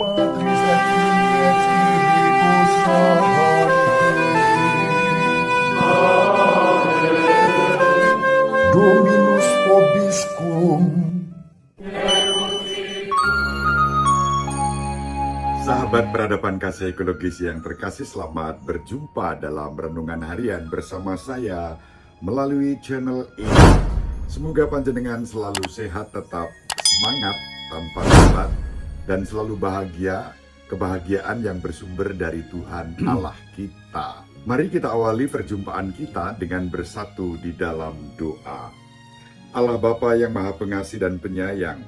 Patris et Filii et Spiritus Sancti. Dominus vobiscum. Sahabat peradaban kasih ekologis yang terkasih, selamat berjumpa dalam renungan harian bersama saya melalui channel ini. Semoga panjenengan selalu sehat, tetap semangat tanpa obat, dan selalu bahagia, kebahagiaan yang bersumber dari Tuhan Allah kita. Mari kita awali perjumpaan kita dengan bersatu di dalam doa. Allah Bapa yang Maha Pengasih dan Penyayang,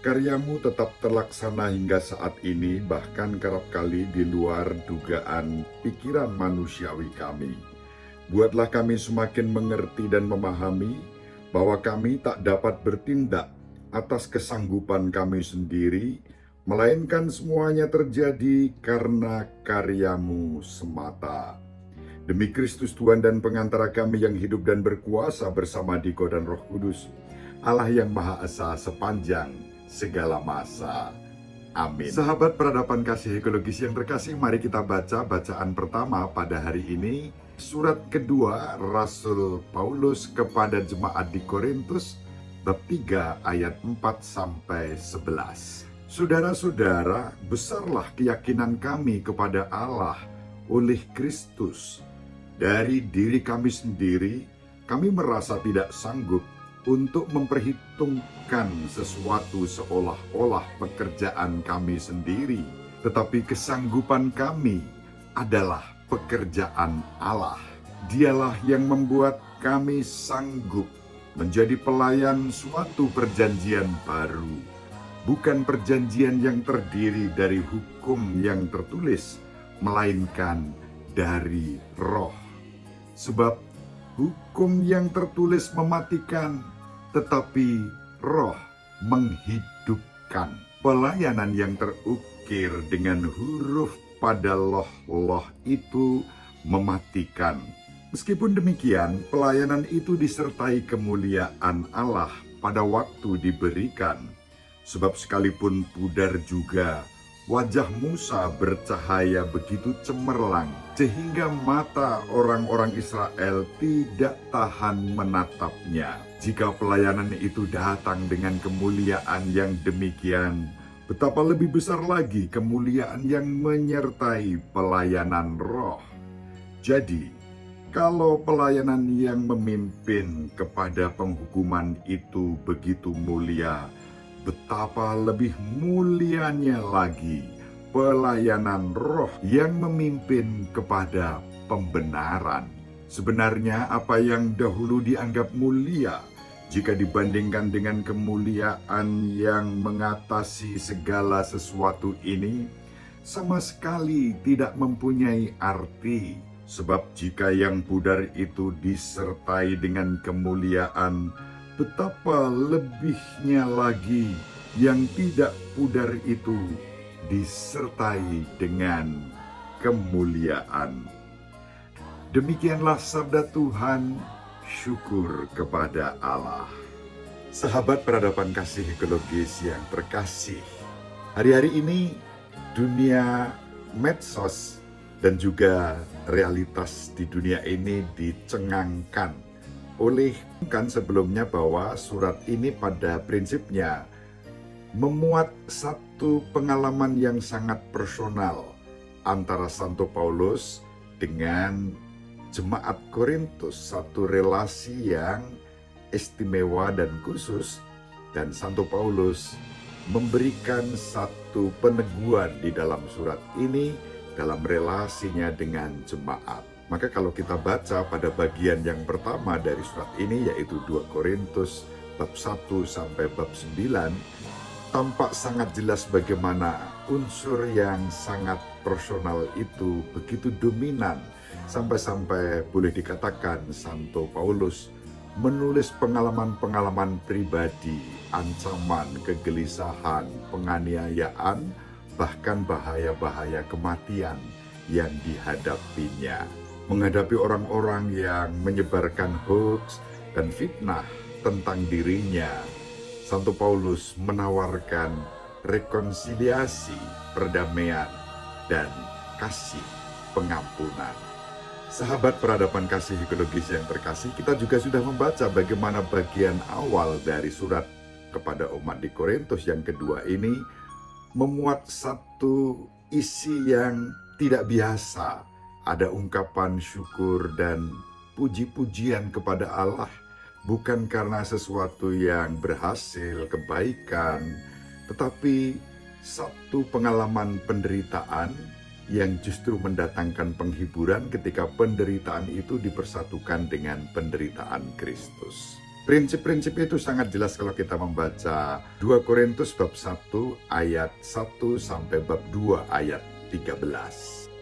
karyamu tetap terlaksana hingga saat ini, bahkan kerap kali di luar dugaan pikiran manusiawi kami. Buatlah kami semakin mengerti dan memahami bahwa kami tak dapat bertindak atas kesanggupan kami sendiri, melainkan semuanya terjadi karena karyamu semata. Demi Kristus Tuhan dan pengantara kami yang hidup dan berkuasa bersama Diko dan Roh Kudus, Allah yang Maha Esa sepanjang segala masa. Amin. Sahabat peradaban kasih ekologis yang terkasih, mari kita baca bacaan pertama pada hari ini. Surat kedua Rasul Paulus kepada jemaat di Korintus, bab 3 ayat 4-11. Saudara-saudara, besarlah keyakinan kami kepada Allah oleh Kristus. Dari diri kami sendiri, kami merasa tidak sanggup untuk memperhitungkan sesuatu seolah-olah pekerjaan kami sendiri, tetapi kesanggupan kami adalah pekerjaan Allah. Dialah yang membuat kami sanggup menjadi pelayan suatu perjanjian baru, bukan perjanjian yang terdiri dari hukum yang tertulis, melainkan dari Roh. Sebab hukum yang tertulis mematikan, tetapi Roh menghidupkan. Pelayanan yang terukir dengan huruf pada loh-loh itu mematikan. Meskipun demikian, pelayanan itu disertai kemuliaan Allah pada waktu diberikan. Sebab sekalipun pudar juga, wajah Musa bercahaya begitu cemerlang, sehingga mata orang-orang Israel tidak tahan menatapnya. Jika pelayanan itu datang dengan kemuliaan yang demikian, betapa lebih besar lagi kemuliaan yang menyertai pelayanan Roh. Jadi, kalau pelayanan yang memimpin kepada penghukuman itu begitu mulia, betapa lebih mulianya lagi pelayanan Roh yang memimpin kepada pembenaran. Sebenarnya apa yang dahulu dianggap mulia, jika dibandingkan dengan kemuliaan yang mengatasi segala sesuatu ini, sama sekali tidak mempunyai arti. Sebab jika yang pudar itu disertai dengan kemuliaan, betapa lebihnya lagi yang tidak pudar itu disertai dengan kemuliaan. Demikianlah sabda Tuhan, syukur kepada Allah. Sahabat peradaban kasih ekologis yang terkasih, hari-hari ini dunia medsos dan juga realitas di dunia ini dicengangkan oleh kan sebelumnya bahwa surat ini pada prinsipnya memuat satu pengalaman yang sangat personal antara Santo Paulus dengan jemaat Korintus, satu relasi yang istimewa dan khusus, dan Santo Paulus memberikan satu peneguhan di dalam surat ini dalam relasinya dengan jemaat. Maka kalau kita baca pada bagian yang pertama dari surat ini, yaitu 2 Korintus bab 1 sampai bab 9, tampak sangat jelas bagaimana unsur yang sangat personal itu begitu dominan, sampai-sampai boleh dikatakan Santo Paulus menulis pengalaman-pengalaman pribadi, ancaman, kegelisahan, penganiayaan, bahkan bahaya-bahaya kematian yang dihadapinya. Menghadapi orang-orang yang menyebarkan hoax dan fitnah tentang dirinya, Santo Paulus menawarkan rekonsiliasi perdamaian, dan kasih pengampunan. Sahabat peradaban kasih ekologis yang terkasih, kita juga sudah membaca bagaimana bagian awal dari surat kepada umat di Korintus yang kedua ini memuat satu isi yang tidak biasa. Ada ungkapan syukur dan puji-pujian kepada Allah, bukan karena sesuatu yang berhasil, kebaikan, tetapi satu pengalaman penderitaan yang justru mendatangkan penghiburan ketika penderitaan itu dipersatukan dengan penderitaan Kristus. Prinsip-prinsip itu sangat jelas kalau kita membaca 2 Korintus bab 1 ayat 1 sampai bab 2 ayat 13.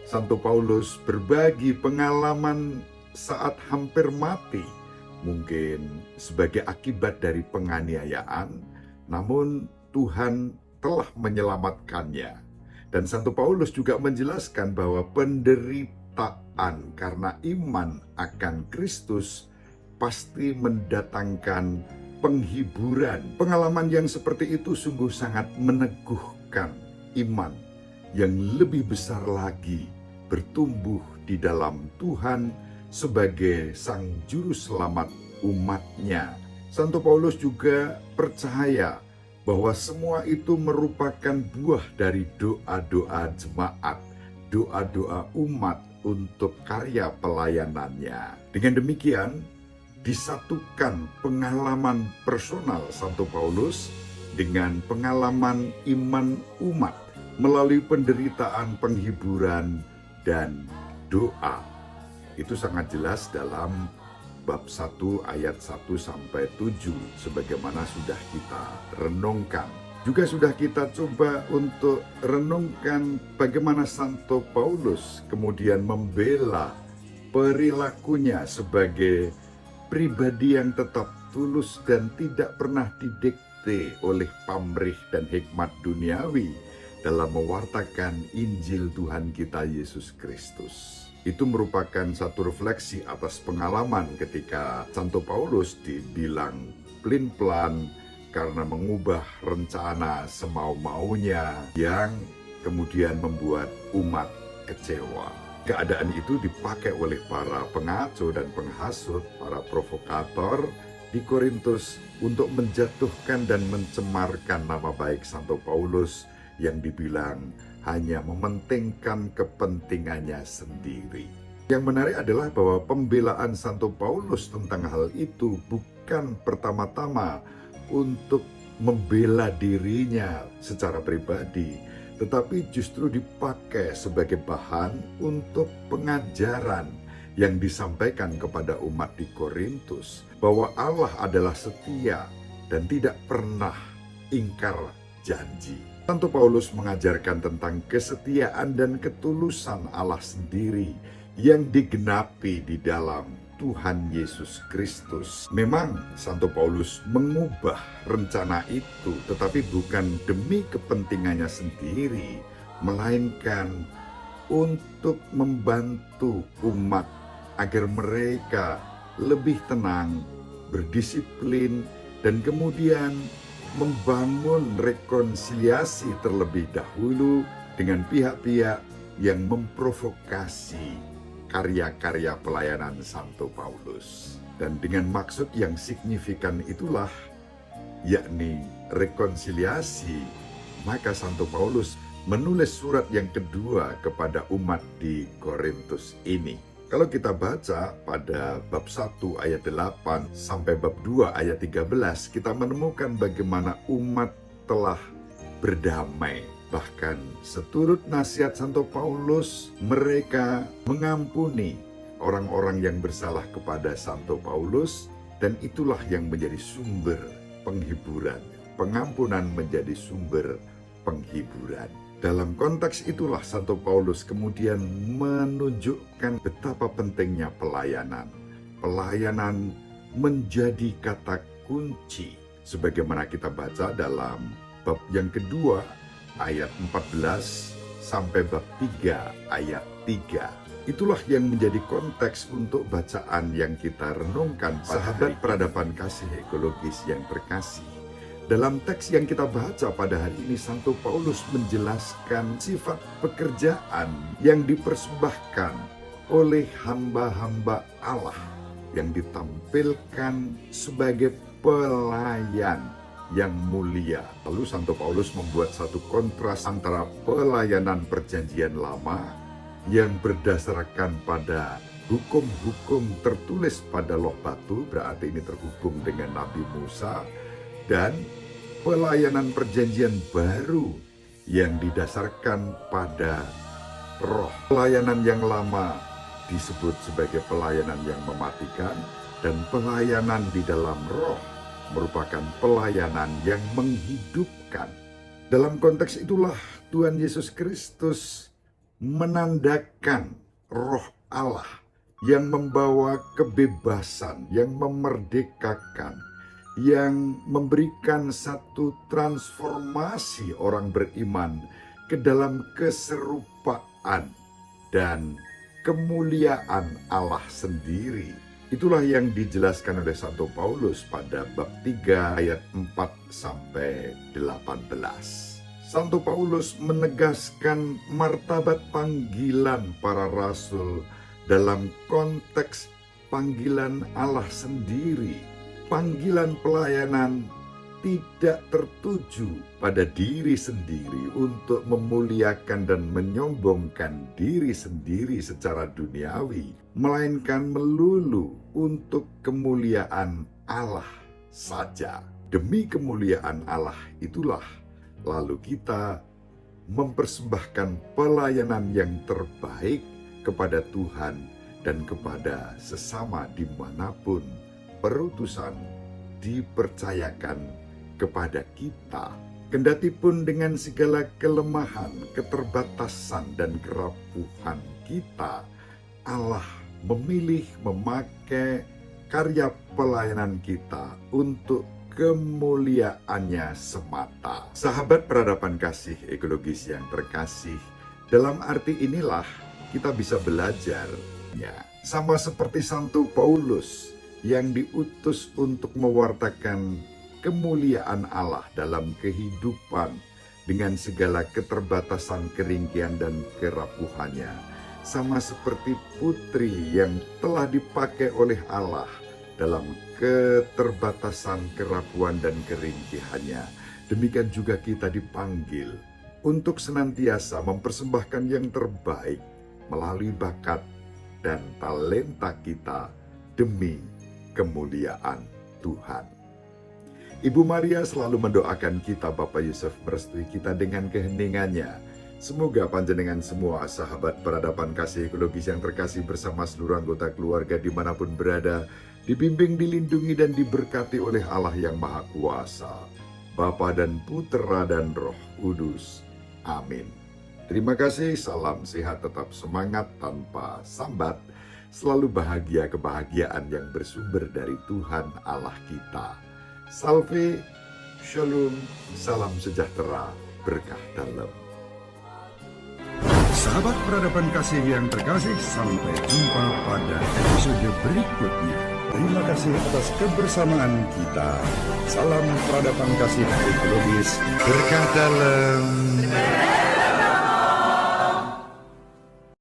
Santo Paulus berbagi pengalaman saat hampir mati, mungkin sebagai akibat dari penganiayaan, namun Tuhan telah menyelamatkannya. Dan Santo Paulus juga menjelaskan bahwa penderitaan karena iman akan Kristus pasti mendatangkan penghiburan. Pengalaman yang seperti itu sungguh sangat meneguhkan iman yang lebih besar lagi, bertumbuh di dalam Tuhan sebagai Sang Juru Selamat umatnya. Santo Paulus juga percaya bahwa semua itu merupakan buah dari doa-doa jemaat, doa-doa umat untuk karya pelayanannya. Dengan demikian, disatukan pengalaman personal Santo Paulus dengan pengalaman iman umat melalui penderitaan, penghiburan, dan doa. Itu sangat jelas dalam bab 1 ayat 1 sampai 7 sebagaimana sudah kita renungkan. Juga sudah kita coba untuk renungkan bagaimana Santo Paulus kemudian membela perilakunya sebagai pribadi yang tetap tulus dan tidak pernah didikte oleh pamrih dan hikmat duniawi dalam mewartakan Injil Tuhan kita Yesus Kristus. Itu merupakan satu refleksi atas pengalaman ketika Santo Paulus dibilang pelin-pelan karena mengubah rencana semau-maunya yang kemudian membuat umat kecewa. Keadaan itu dipakai oleh para pengaco dan penghasut, para provokator di Korintus untuk menjatuhkan dan mencemarkan nama baik Santo Paulus yang dibilang hanya mementingkan kepentingannya sendiri. Yang menarik adalah bahwa pembelaan Santo Paulus tentang hal itu bukan pertama-tama untuk membela dirinya secara pribadi, tetapi justru dipakai sebagai bahan untuk pengajaran yang disampaikan kepada umat di Korintus, bahwa Allah adalah setia dan tidak pernah ingkar janji. Santo Paulus mengajarkan tentang kesetiaan dan ketulusan Allah sendiri yang digenapi di dalam Tuhan Yesus Kristus. Memang Santo Paulus mengubah rencana itu, tetapi bukan demi kepentingannya sendiri, melainkan untuk membantu umat agar mereka lebih tenang, berdisiplin, dan kemudian membangun rekonsiliasi terlebih dahulu dengan pihak-pihak yang memprovokasi karya-karya pelayanan Santo Paulus. Dan dengan maksud yang signifikan itulah, yakni rekonsiliasi, maka Santo Paulus menulis surat yang kedua kepada umat di Korintus ini. Kalau kita baca pada bab 1 ayat 8 sampai bab 2 ayat 13, kita menemukan bagaimana umat telah berdamai. Bahkan seturut nasihat Santo Paulus, mereka mengampuni orang-orang yang bersalah kepada Santo Paulus, dan itulah yang menjadi sumber penghiburan. Pengampunan menjadi sumber penghiburan. Dalam konteks itulah Santo Paulus kemudian menunjukkan betapa pentingnya pelayanan. Pelayanan menjadi kata kunci, sebagaimana kita baca dalam bab yang kedua ayat 14 sampai bab 3 ayat 3. Itulah yang menjadi konteks untuk bacaan yang kita renungkan. Sahabat peradaban kasih ekologis yang terkasih, Dalam teks yang kita baca pada hari ini, Santo Paulus menjelaskan sifat pekerjaan yang dipersembahkan oleh hamba-hamba Allah yang ditampilkan sebagai pelayan yang mulia. Lalu Santo Paulus membuat satu kontras antara pelayanan perjanjian lama yang berdasarkan pada hukum-hukum tertulis pada loh batu, berarti ini terhubung dengan Nabi Musa, dan pelayanan perjanjian baru yang didasarkan pada roh. Pelayanan yang lama disebut sebagai pelayanan yang mematikan, dan pelayanan di dalam roh merupakan pelayanan yang menghidupkan. Dalam konteks itulah Tuhan Yesus Kristus menandakan roh Allah yang membawa kebebasan, yang memerdekakan, yang memberikan satu transformasi orang beriman ke dalam keserupaan dan kemuliaan Allah sendiri. Itulah yang dijelaskan oleh Santo Paulus pada bab 3 ayat 4-18. Santo Paulus menegaskan martabat panggilan para rasul dalam konteks panggilan Allah sendiri. Panggilan pelayanan tidak tertuju pada diri sendiri untuk memuliakan dan menyombongkan diri sendiri secara duniawi, melainkan melulu untuk kemuliaan Allah saja. Demi kemuliaan Allah itulah lalu kita mempersembahkan pelayanan yang terbaik kepada Tuhan dan kepada sesama dimanapun perutusan dipercayakan kepada kita. Kendati pun dengan segala kelemahan, keterbatasan, dan kerapuhan kita, Allah memilih memakai karya pelayanan kita untuk kemuliaannya semata. Sahabat peradaban kasih ekologis yang terkasih, dalam arti inilah kita bisa belajar, ya, sama seperti Santo Paulus yang diutus untuk mewartakan kemuliaan Allah dalam kehidupan dengan segala keterbatasan, keringkian, dan kerapuhannya. Sama seperti putri yang telah dipakai oleh Allah dalam keterbatasan, kerapuhan, dan keringkihannya. Demikian juga kita dipanggil untuk senantiasa mempersembahkan yang terbaik melalui bakat dan talenta kita demi kemuliaan Tuhan. Ibu Maria selalu mendoakan kita, Bapak Yusuf merestui kita dengan keheningannya. Semoga panjenengan semua sahabat peradaban kasih ekologis yang terkasih bersama seluruh anggota keluarga dimanapun berada, dibimbing, dilindungi, dan diberkati oleh Allah yang Maha Kuasa, Bapa dan Putera dan Roh Kudus. Amin. Terima kasih, salam sehat, tetap semangat tanpa sambat. Selalu bahagia, kebahagiaan yang bersumber dari Tuhan Allah kita. Salve, shalom, salam sejahtera, berkah dalam. Sahabat peradaban kasih yang terkasih, sampai jumpa pada episode berikutnya. Terima kasih atas kebersamaan kita. Salam peradaban kasih ekologis, berkah dalam.